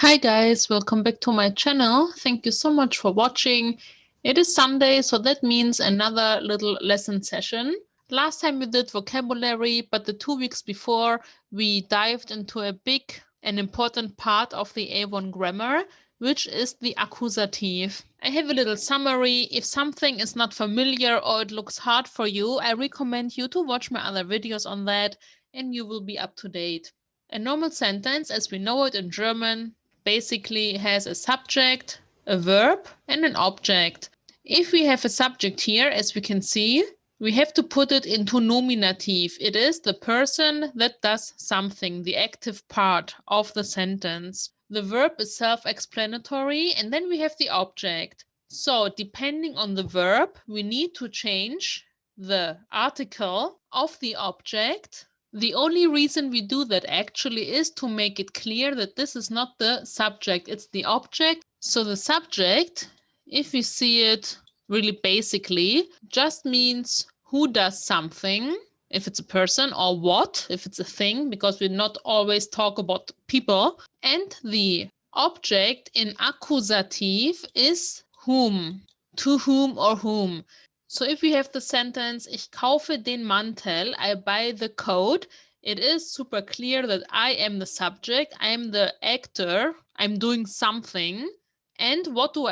Hi guys, welcome back to my channel. Thank you so much for watching. It is Sunday, so that means another little lesson session. Last time we did vocabulary, but the 2 weeks before we dived into a big and important part of the A1 grammar, which is the accusative. I have a little summary. If something is not familiar or it looks hard for you, I recommend you to watch my other videos on that and you will be up to date. A normal sentence, as we know it in German, basically has a subject, a verb, and an object. If we have a subject here, as we can see, we have to put it into nominative. It is the person that does something, the active part of the sentence. The verb is self-explanatory, and then we have the object. So depending on the verb, we need to change the article of the object. The only reason we do that actually is to make it clear that this is not the subject, it's the object. So the subject, if we see it really basically, just means who does something, if it's a person, or what, if it's a thing, because we not always talk about people. And the object in accusative is whom, to whom or whom. So if we have the sentence, ich kaufe den Mantel, I buy the coat, it is super clear that I am the subject, I am the actor, I'm doing something. And what do?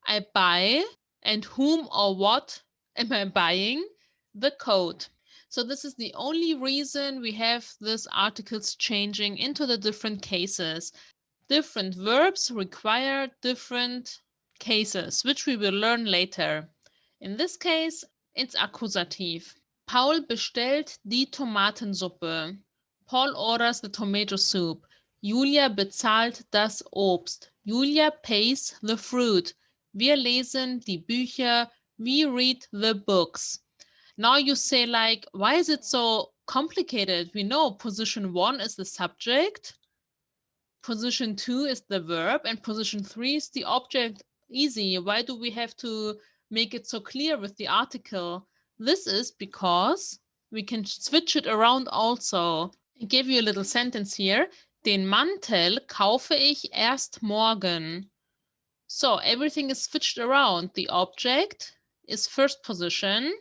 I buy, and whom or what am I buying? The coat. So this is the only reason we have these articles changing into the different cases. Different verbs require different cases, which we will learn later. In this case, it's accusative. Paul bestellt die Tomatensuppe. Paul orders the tomato soup. Julia bezahlt das Obst. Julia pays the fruit. Wir lesen die Bücher. We read the books. Now you say like, why is it so complicated? We know position 1 is the subject. Position 2 is the verb and position 3 is the object. Easy. Why do we have to make it so clear with the article? This is because we can switch it around also. I gave you a little sentence here. Den Mantel kaufe ich erst morgen. So everything is switched around. The object is first position.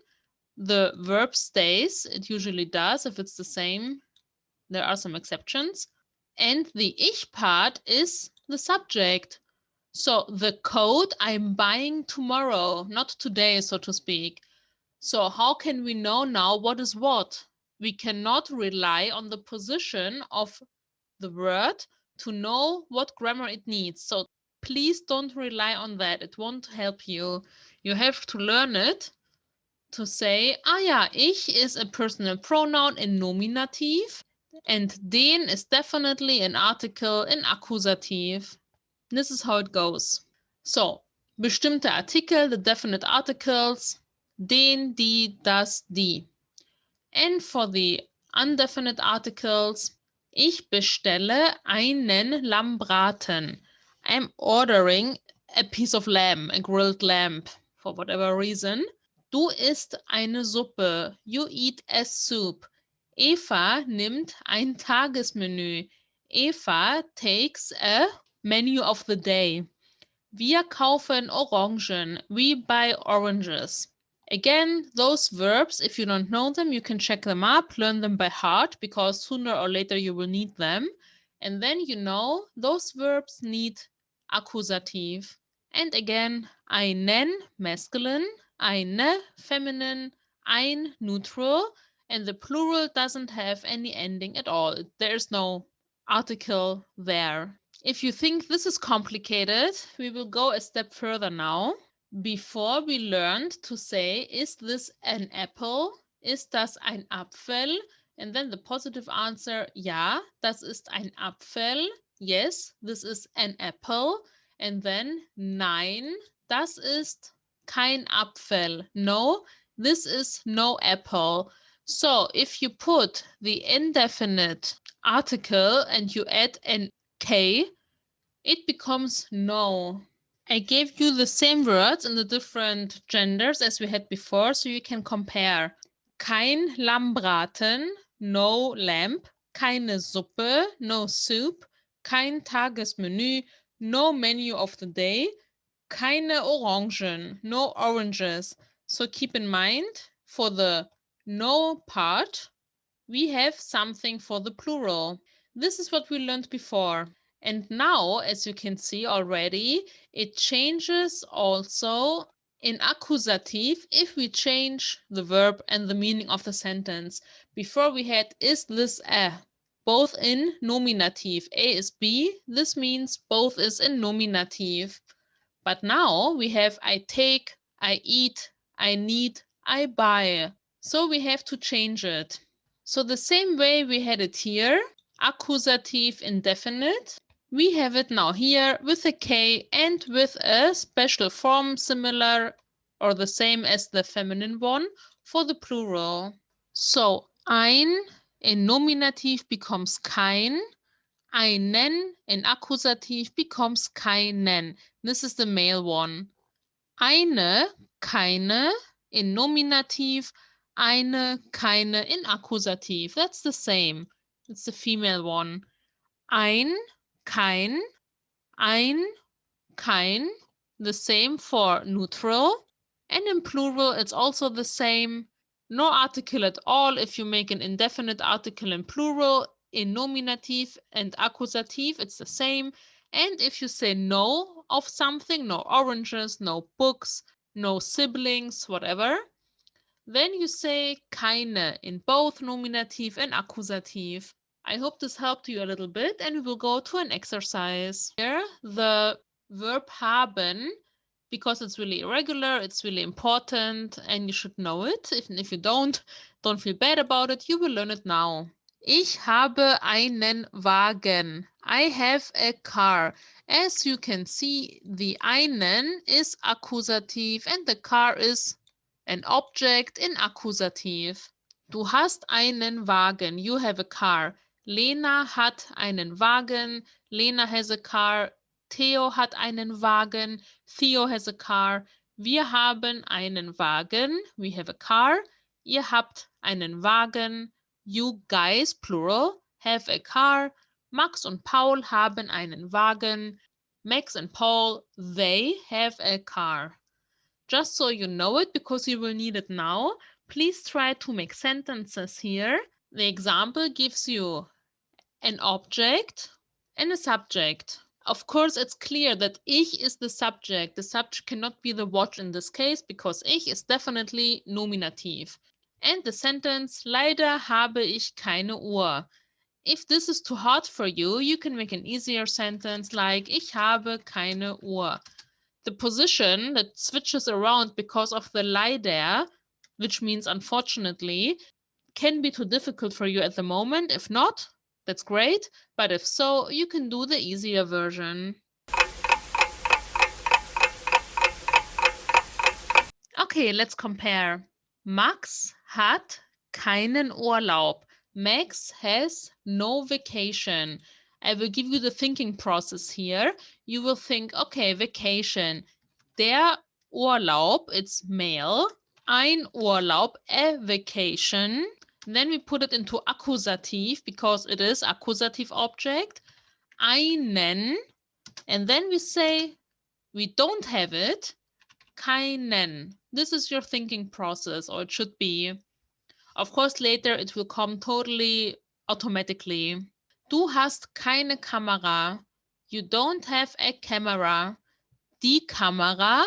The verb stays. It usually does if it's the same. There are some exceptions. And the ich part is the subject. So the coat I'm buying tomorrow, not today, so to speak. So how can we know now what is what? We cannot rely on the position of the word to know what grammar it needs. So please don't rely on that. It won't help you. You have to learn it to say, ah ja, ich is a personal pronoun in nominative. And den is definitely an article in accusative. This is how it goes. So, bestimmte Artikel, the definite articles, den, die, das, die. And for the undefinite articles, ich bestelle einen Lammbraten. I'm ordering a piece of lamb, a grilled lamb, for whatever reason. Du isst eine Suppe. You eat a soup. Eva nimmt ein Tagesmenü. Eva takes a menu of the day. Wir kaufen Orangen. We buy oranges. Again, those verbs, if you don't know them, you can check them up, learn them by heart, because sooner or later you will need them. And then you know those verbs need accusative. And again, einen, masculine, eine, feminine, ein, neutral, and the plural doesn't have any ending at all. There's no article there. If you think this is complicated, we will go a step further now. Before we learned to say, is this an apple? Ist das ein Apfel? And then the positive answer, ja, das ist ein Apfel. Yes, this is an apple. And then, nein, das ist kein Apfel. No, this is no apple. So if you put the indefinite article and you add an K, it becomes no. I gave you the same words in the different genders as we had before, so you can compare. Kein Lammbraten, no lamb. Keine Suppe, no soup. kein Tagesmenü, no menu of the day, keine Orangen, no oranges. So keep in mind, for the no part, we have something for the plural. This is what we learned before. And now, as you can see already, it changes also in accusative if we change the verb and the meaning of the sentence. Before we had is this a, both in nominative. A is B, this means both is in nominative. But now we have I take, I eat, I need, I buy. So we have to change it. So the same way we had it here, accusative indefinite, we have it now here with a K and with a special form similar or the same as the feminine one for the plural. So ein in nominative becomes kein, einen in accusative becomes keinen. This is the male one. Eine, keine in nominative, eine, keine in accusative. That's the same. It's the female one. Ein, kein, kein, the same for neutral. And in plural, it's also the same. No article at all if you make an indefinite article in plural. In nominative and accusative, it's the same. And if you say no of something, no oranges, no books, no siblings, whatever, then you say keine in both nominative and accusative. I hope this helped you a little bit, and we will go to an exercise. Here, the verb haben, because it's really irregular, it's really important, and you should know it. If you don't feel bad about it, you will learn it now. Ich habe einen Wagen. I have a car. As you can see, the einen is accusative and the car is an object in accusative. Du hast einen Wagen. You have a car. Lena hat einen Wagen. Lena has a car. Theo hat einen Wagen. Theo has a car. Wir haben einen Wagen. We have a car. Ihr habt einen Wagen. You guys, plural, have a car. Max und Paul haben einen Wagen. Max and Paul, they have a car. Just so you know it, because you will need it now, please try to make sentences here. The example gives you an object and a subject. Of course, it's clear that ich is the subject. The subject cannot be the watch in this case because ich is definitely nominative. And the sentence, leider habe ich keine Uhr. If this is too hard for you, you can make an easier sentence like ich habe keine Uhr. The position that switches around because of the leider, which means unfortunately, can be too difficult for you at the moment. If not, that's great. But if so, you can do the easier version. Okay, let's compare. Max hat keinen Urlaub. Max has no vacation. I will give you the thinking process here. You will think, okay, vacation. Der Urlaub, it's male. Ein Urlaub, a vacation. Then we put it into accusative because it is accusative object. Einen. And then we say we don't have it. Keinen. This is your thinking process, or it should be. Of course, later it will come totally automatically. Du hast keine Kamera. You don't have a camera. Die Kamera,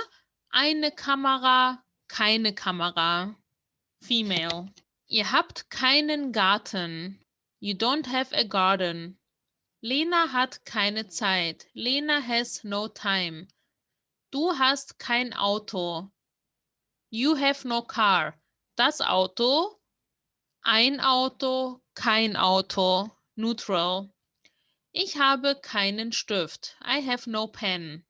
eine Kamera, keine Kamera. Female. Ihr habt keinen Garten. You don't have a garden. Lena hat keine Zeit. Lena has no time. Du hast kein Auto. You have no car. Das Auto, ein Auto, kein Auto. Neutral. Ich habe keinen Stift. I have no pen.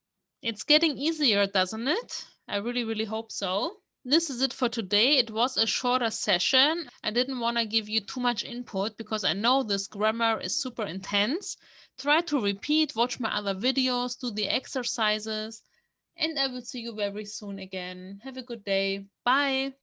It's getting easier, doesn't it? I really, really hope so. This is it for today. It was a shorter session. I didn't want to give you too much input because I know this grammar is super intense. Try to repeat, watch my other videos, do the exercises, and I will see you very soon again. Have a good day. Bye.